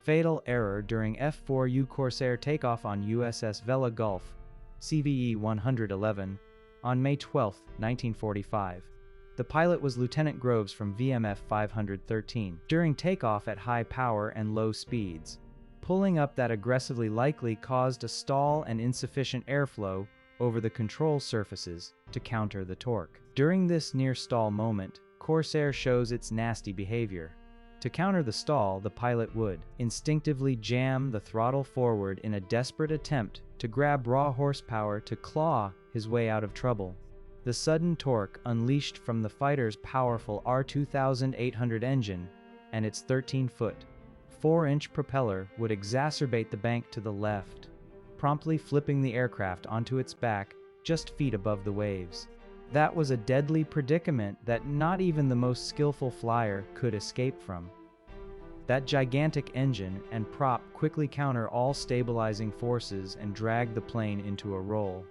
Fatal error during F4U Corsair takeoff on USS Vella Gulf, CVE 111, on May 12, 1945. The pilot was Lieutenant Groves from VMF 513. During takeoff at high power and low speeds, pulling up that aggressively likely caused a stall and insufficient airflow over the control surfaces to counter the torque. During this near-stall moment, Corsair shows its nasty behavior. To counter the stall, the pilot would instinctively jam the throttle forward in a desperate attempt to grab raw horsepower to claw his way out of trouble. The sudden torque unleashed from the fighter's powerful R2800 engine and its 13-foot, 4-inch propeller would exacerbate the bank to the left, promptly flipping the aircraft onto its back just feet above the waves. That was a deadly predicament that not even the most skillful flyer could escape from. That gigantic engine and prop quickly counter all stabilizing forces and drag the plane into a roll.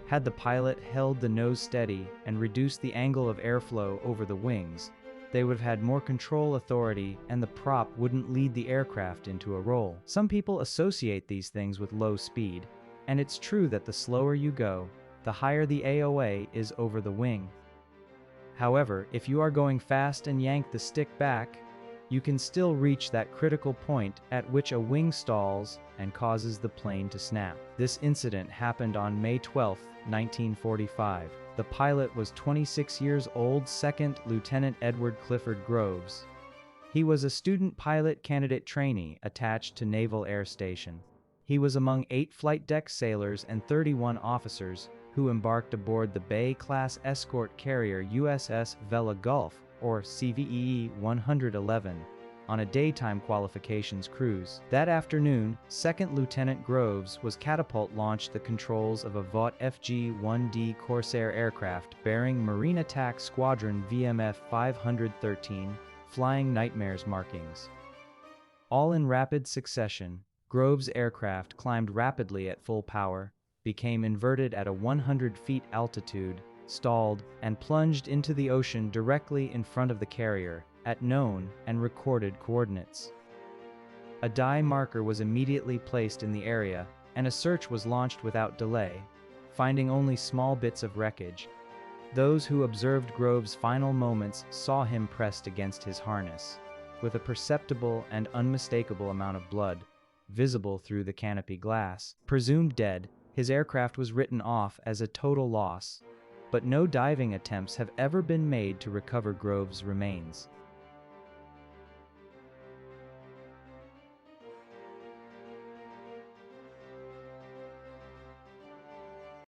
Had the pilot held the nose steady and reduced the angle of airflow over the wings, they would have had more control authority and the prop wouldn't lead the aircraft into a roll. Some people associate these things with low speed, and it's true that the slower you go, the higher the AOA is over the wing. However, if you are going fast and yank the stick back, you can still reach that critical point at which a wing stalls and causes the plane to snap. This incident happened on May 12, 1945. The pilot was 26 years old, Second Lieutenant Edward Clifford Groves. He was a student pilot candidate trainee attached to Naval Air Station. He was among 8 flight deck sailors and 31 officers who embarked aboard the Bay-class escort carrier USS Vella Gulf, or CVE 111, on a daytime qualifications cruise. That afternoon, Second Lieutenant Groves was catapult-launched the controls of a Vought FG-1D Corsair aircraft bearing Marine Attack Squadron VMF 513 Flying Nightmares markings. All in rapid succession, Groves' aircraft climbed rapidly at full power, became inverted at a 100 feet altitude, stalled, and plunged into the ocean directly in front of the carrier at known and recorded coordinates. A dive marker was immediately placed in the area, and a search was launched without delay, finding only small bits of wreckage. Those who observed Groves' final moments saw him pressed against his harness, with a perceptible and unmistakable amount of blood visible through the canopy glass. Presumed dead, his aircraft was written off as a total loss, but no diving attempts have ever been made to recover Groves' remains.